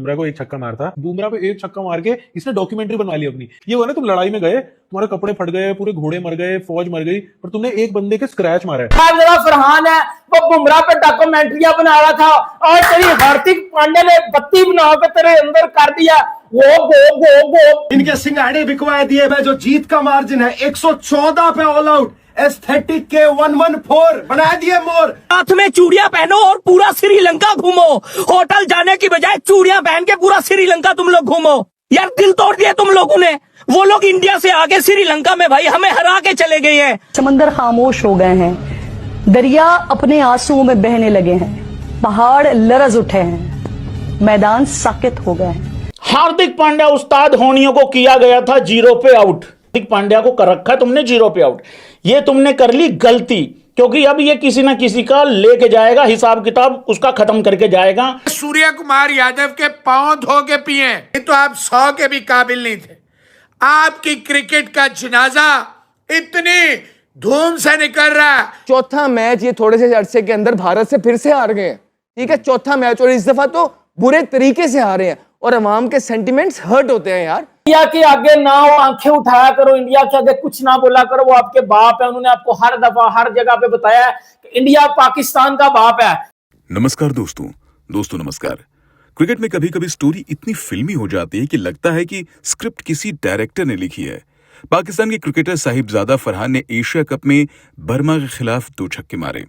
बुमराह को एक छक्का मारता, बुमराह पे एक छक्का मार के इसने डॉक्यूमेंट्री बनवा ली अपनी। ये हुआ ना, तुम लड़ाई में गए, तुम्हारे कपड़े फट गए, पूरे घोड़े मर गए, फौज मर गई, पर तुमने एक बंदे के स्क्रैच मारा है। फरहान है वो बुमराह पे डॉक्यूमेंट्रियां बना रहा था और तेरी हार्दिक पांड्या ने बत्ती बना के तेरे अंदर कर दिया। वो गो गो गो इनके सिंगाड़े बिकवा दिए मैं, जो जीत का मार्जिन है 114 पे ऑल आउट, एस्थेटिक के 114 बना दिए मोर। हाथ में चूड़ियां पहनो और पूरा श्रीलंका घूमो, होटल जाने की बजाय चूड़ियां पहन के पूरा श्रीलंका तुम लोग घूमो। यार दिल तोड़ दिया तुम लोगों ने। वो लोग इंडिया से आगे श्रीलंका में भाई हमें हरा के चले गए हैं। समंदर खामोश हो गए हैं, दरिया अपने आंसुओं में बहने लगे हैं, पहाड़ लरज उठे हैं, मैदान साकित हो गए हैं। हार्दिक पांड्या उस्ताद होनियों को किया गया था 0 पे आउट। हार्दिक पांड्या को कर रखा तुमने 0 पे आउट। ये तुमने कर ली गलती, क्योंकि अब ये किसी ना किसी का लेके जाएगा, हिसाब किताब उसका खत्म करके जाएगा। सूर्य कुमार यादव के पांव धो के पिए तो आप 100 के भी काबिल नहीं थे। आपकी क्रिकेट का जनाजा इतनी धूम से निकल रहा है। चौथा मैच ये थोड़े से अरसे के अंदर भारत से फिर से हार गए हैं, ठीक है, चौथा मैच, और इस दफा तो बुरे तरीके से हारे हैं और अवाम के सेंटिमेंट्स हर्ट होते हैं। यार इंडिया के आगे ना हो आंखें उठाया करो, इंडिया के आगे कुछ ना बोला करो, वो आपके बाप है। उन्होंने आपको हर दफा हर जगह पे बताया है कि इंडिया पाकिस्तान का बाप है। नमस्कार दोस्तों नमस्कार। क्रिकेट में कभी कभी स्टोरी इतनी फिल्मी हो जाती है कि लगता है कि स्क्रिप्ट किसी डायरेक्टर ने लिखी है। पाकिस्तान के क्रिकेटर साहिबजादा फरहान ने एशिया कप में बर्मा के खिलाफ 2 छक्के मारे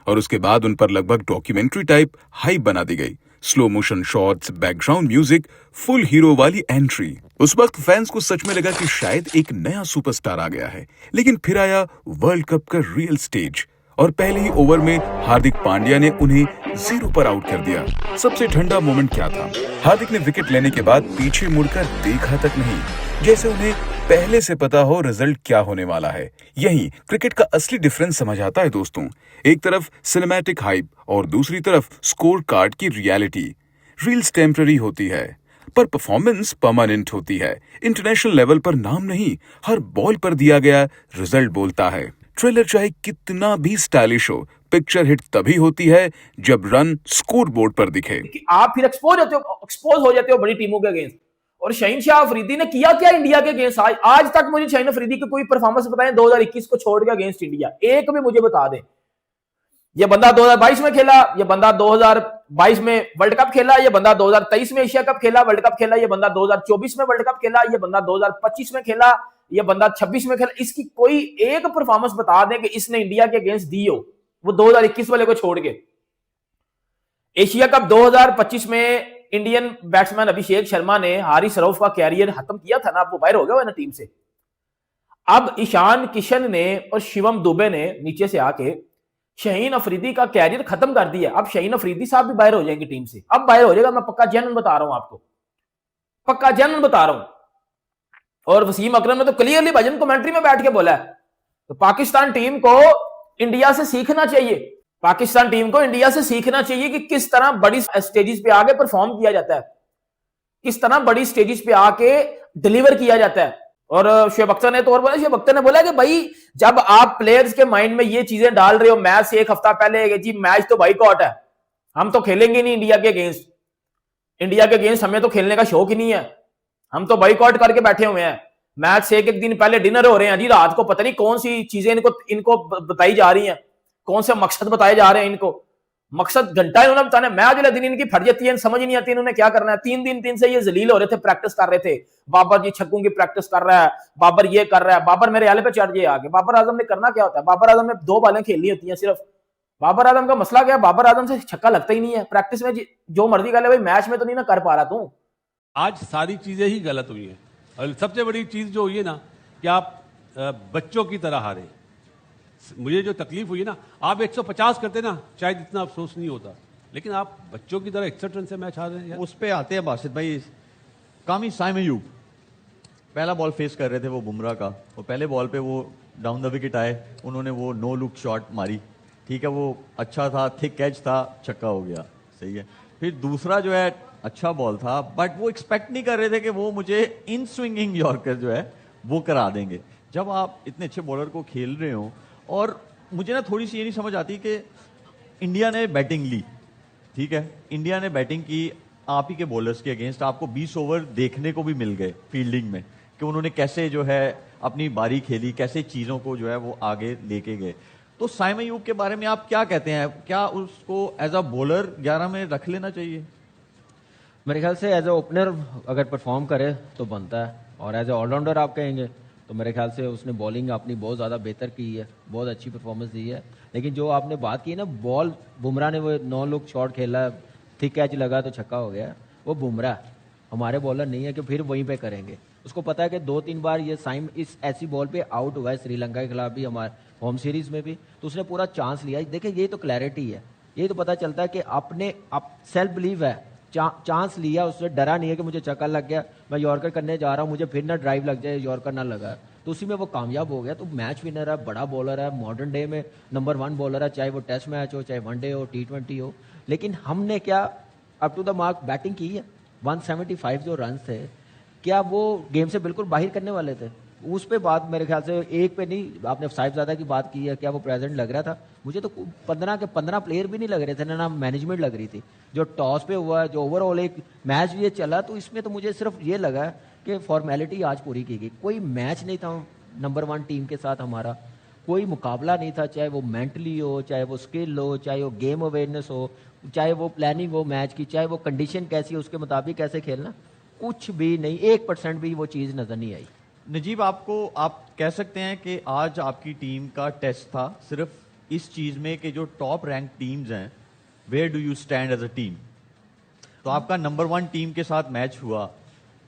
और उसके बाद उन पर लगभग डॉक्यूमेंट्री टाइप हाइप बना दी गई। Slow motion shots, background music, full hero वाली एंट्री। उस वक्त फैंस को सच में लगा कि शायद एक नया सुपरस्टार आ गया है। लेकिन फिर आया वर्ल्ड कप का रियल स्टेज और पहले ही ओवर में हार्दिक पांड्या ने उन्हें 0 पर आउट कर दिया। सबसे ठंडा मोमेंट क्या था? हार्दिक ने विकेट लेने के बाद पीछे मुड़कर देखा तक नहीं, जैसे उन्हें पहले से पता हो रिजल्ट क्या होने वाला है। यही क्रिकेट का असली डिफरेंस समझ आता है दोस्तों। एक तरफ सिनेमैटिक हाइप और दूसरी तरफ स्कोर कार्ड की रियलिटी। रील्स टेम्पररी होती है पर परफॉर्मेंस परमानेंट होती है। इंटरनेशनल लेवल पर नाम नहीं, हर बॉल पर दिया गया रिजल्ट बोलता है। ट्रेलर चाहे कितना भी स्टाइलिश हो, पिक्चर हिट तभी होती है जब रन स्कोर बोर्ड पर दिखे। आप फिर एक्सपोज हो जाते हो बड़ी टीमों के अगेंस्ट। और शाहीन शाह अफरीदी ने किया क्या इंडिया के अगेंस्ट? आज तक मुझे शाहीन अफरीदी की कोई परफॉर्मेंस बताएं 2021 को छोड़ के अगेंस्ट इंडिया, एक भी मुझे बता दें। ये बंदा 2022 में खेला, ये बंदा 2022 में वर्ल्ड कप खेला, ये बंदा 2023 में एशिया कप खेला, वर्ल्ड कप खेला, ये बंदा 2024 में वर्ल्ड कप खेला, ये बंदा 2025 में खेला, ये बंदा 26 में खेला। इसकी कोई एक परफॉर्मेंस बता दें कि इसने इंडिया के अगेंस्ट दी हो, वो 2021 वाले को छोड़ के। एशिया कप 2025 में इंडियन बैट्समैन अभिषेक शर्मा ने हारिस रऊफ का कैरियर खत्म किया था ना, वो बाहर हो गया ना टीम से। अब ईशान किशन ने और शिवम दुबे ने नीचे से आके शाहीन अफरीदी का कैरियर खत्म कर दिया। अब शाहीन अफरीदी साहब भी बाहर हो जाएंगे टीम से, अब बाहर हो जाएगा। मैं पक्का जेन्युइन बता रहा हूं आपको, पक्का जेन्युइन बता रहा हूं। और वसीम अकरम ने तो क्लियरली भजन कमेंट्री में बैठ के बोला है, तो पाकिस्तान टीम को इंडिया से सीखना चाहिए। पाकिस्तान टीम को इंडिया से सीखना चाहिए कि किस तरह बड़ी स्टेजेस पे आके परफॉर्म किया जाता है, किस तरह बड़ी स्टेजेस पे आके डिलीवर किया जाता है। और शुएब अख्तर ने तो और बोला, शुएब अख्तर ने बोला कि भाई जब आप प्लेयर्स के माइंड में ये चीजें डाल रहे हो मैच से 1 हफ्ता पहले, जी मैच तो बाइकआउट है, हम तो खेलेंगे नहीं इंडिया के अगेंस्ट, इंडिया के अगेंस्ट हमें तो खेलने का शौक ही नहीं है, हम तो बाइकआउट करके बैठे हुए हैं। मैच से एक दिन पहले डिनर हो रहे हैं जी, रात को पता नहीं कौन सी चीजें इनको बताई जा रही हैं, कौन से मकसद बताए जा रहे हैं इनको। मकसद घंटा इन्होंने बताना, मैच वाले दिन इनकी फट जाती है, समझ नहीं आती इन्होंने क्या करना है। 3 दिन से ये जलील हो रहे थे, प्रैक्टिस कर रहे थे, बाबर जी छक्कों की प्रैक्टिस कर रहा है, बाबर ये कर रहा है, बाबर मेरे आले पे चढ़ गए आगे। बाबर आजम ने करना क्या होता है? बाबर आजम ने 2 बालें खेलनी होती हैं सिर्फ। बाबर आजम का मसला क्या है? बाबर आजम से छक्का लगता ही नहीं है प्रैक्टिस में। जो मर्जी कर ले भाई, मैच में तो नहीं ना कर पा रहा तू। आज सारी चीजें ही गलत हुई हैं और सबसे बड़ी चीज जो हुई है ना कि आप बच्चों की तरह हारे। मुझे जो तकलीफ हुई ना, आप 150 करते ना शायद इतना अफसोस नहीं होता, लेकिन आप बच्चों की तरह 61 रन से मैच हार रहे हैं। उस पे आते हैं बासित भाई, कामी साइमयूब पहला बॉल फेस कर रहे थे वो बुमराह का, और पहले बॉल पे वो डाउन द विकेट आए, उन्होंने वो नो लुक शॉट मारी, ठीक है, वो अच्छा था, थिक कैच था, छक्का हो गया, सही है। फिर दूसरा जो है अच्छा बॉल था, बट वो एक्सपेक्ट नहीं कर रहे थे कि वो मुझे इन स्विंगिंग यॉर्कर जो है वो करा देंगे। जब आप इतने अच्छे बॉलर को खेल रहे हो, और मुझे ना थोड़ी सी ये नहीं समझ आती कि इंडिया ने बैटिंग ली, ठीक है, इंडिया ने बैटिंग की, आप ही के बॉलर्स के अगेंस्ट आपको 20 ओवर देखने को भी मिल गए फील्डिंग में कि उन्होंने कैसे जो है अपनी बारी खेली, कैसे चीजों को जो है वो आगे लेके गए। तो साइम अयूब के बारे में आप क्या कहते हैं, क्या उसको एज अ बॉलर 11 में रख लेना चाहिए? मेरे ख्याल से एज ए ओपनर अगर परफॉर्म करे तो बनता है, और एज ए ऑलराउंडर आप कहेंगे तो मेरे ख्याल से उसने बॉलिंग अपनी बहुत ज़्यादा बेहतर की है, बहुत अच्छी परफॉर्मेंस दी है। लेकिन जो आपने बात की ना, बॉल बुमराह ने वो 9 लुक शॉट खेला, थिक कैच लगा तो छक्का हो गया, वो बुमराह हमारे बॉलर नहीं है कि फिर वहीं पे करेंगे। उसको पता है कि 2-3 बार ये साइम इस ऐसी बॉल पे आउट हुआ है श्रीलंका के खिलाफ भी, हमारे होम सीरीज में भी, तो उसने पूरा चांस लिया। देखिए ये तो क्लैरिटी है, ये तो पता चलता है कि अपने सेल्फ बिलीव है, चांस लिया, उससे डरा नहीं है कि मुझे चक्कर लग गया, मैं यॉर्कर करने जा रहा हूँ, मुझे फिर ना ड्राइव लग जाए, यॉर्कर ना लगा, तो उसी में वो कामयाब हो गया। तो मैच विनर है, बड़ा बॉलर है, मॉडर्न डे में नंबर 1 बॉलर है, चाहे वो टेस्ट मैच हो, चाहे वनडे हो, T20 हो। लेकिन हमने क्या up to the mark batting की है। 175 जो रन थे, क्या वो गेम से बिल्कुल बाहर करने वाले थे? उस पे बात मेरे ख्याल से एक पे नहीं, आपने साहिबजादा की बात की है, क्या वो प्रेजेंट लग रहा था? मुझे तो 15 के 15 प्लेयर भी नहीं लग रहे थे, ना मैनेजमेंट लग रही थी। जो टॉस पे हुआ, जो ओवरऑल एक मैच ये चला, तो इसमें तो मुझे सिर्फ ये लगा कि फॉर्मेलिटी आज पूरी की गई। कोई मैच नहीं था नंबर 1 टीम के साथ हमारा, कोई मुकाबला नहीं था, चाहे वो मेंटली हो, चाहे वो स्किल हो, चाहे वो गेम अवेयरनेस हो, चाहे वो प्लानिंग हो मैच की, चाहे वो कंडीशन कैसी है उसके मुताबिक कैसे खेलना, कुछ भी नहीं, 1% भी वो चीज़ नजर नहीं आई। नजीब, आप कह सकते हैं कि आज आपकी टीम का टेस्ट था सिर्फ इस चीज में कि जो टॉप रैंक टीम्स हैं, where do you stand as a team? तो आपका नंबर 1 टीम के साथ मैच हुआ,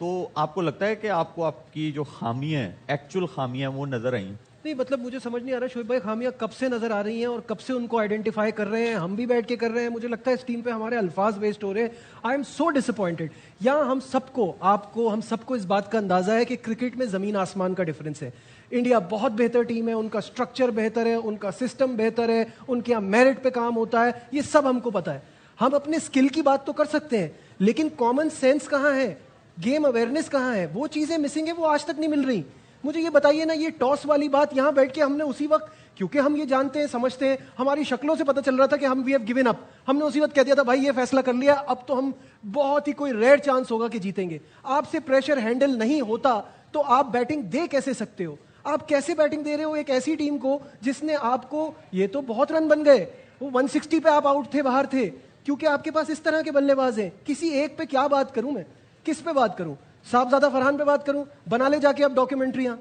तो आपको लगता है कि आपको आपकी जो खामियां हैं, एक्चुअल खामियां, वो नजर आई? नहीं, मतलब मुझे समझ नहीं आ रहा शोएब भाई, खामियां कब से नजर आ रही हैं और कब से उनको आइडेंटिफाई कर रहे हैं, हम भी बैठ के कर रहे हैं। मुझे लगता है इस टीम पे हमारे अल्फाज वेस्ट हो रहे हैं। I am so disappointed. यहाँ हम सबको, आपको, हम सबको इस बात का अंदाजा है कि क्रिकेट में जमीन आसमान का डिफरेंस है। इंडिया बहुत बेहतर टीम है, उनका स्ट्रक्चर बेहतर है, उनका सिस्टम बेहतर है, उनके यहाँ मेरिट पे काम होता है, ये सब हमको पता है। हम अपने स्किल की बात तो कर सकते हैं, लेकिन कॉमन सेंस कहाँ है, गेम अवेयरनेस कहाँ है, वो चीजें मिसिंग है, वो आज तक नहीं मिल रही। मुझे ये बताइए ना, ये टॉस वाली बात यहाँ बैठ के हमने उसी वक्त, क्योंकि हम ये जानते हैं, समझते हैं, हमारी शक्लों से पता चल रहा था कि हम वी हैव गिवन अप, हमने उसी वक्त कह दिया था भाई ये फैसला कर लिया, अब तो हम बहुत ही कोई रेयर चांस होगा कि जीतेंगे। आपसे प्रेशर हैंडल नहीं होता तो आप बैटिंग दे कैसे सकते हो? आप कैसे बैटिंग दे रहे हो एक ऐसी टीम को जिसने आपको, ये तो बहुत रन बन गए, वो 160 पे आप आउट थे, बाहर थे, क्योंकि आपके पास इस तरह के बल्लेबाज हैं। किसी एक पे क्या बात करूं मैं, किस पे बात करूं? साहबजादा फरहान पे बात करूं? बना ले जाके अब डॉक्यूमेंट्रियां।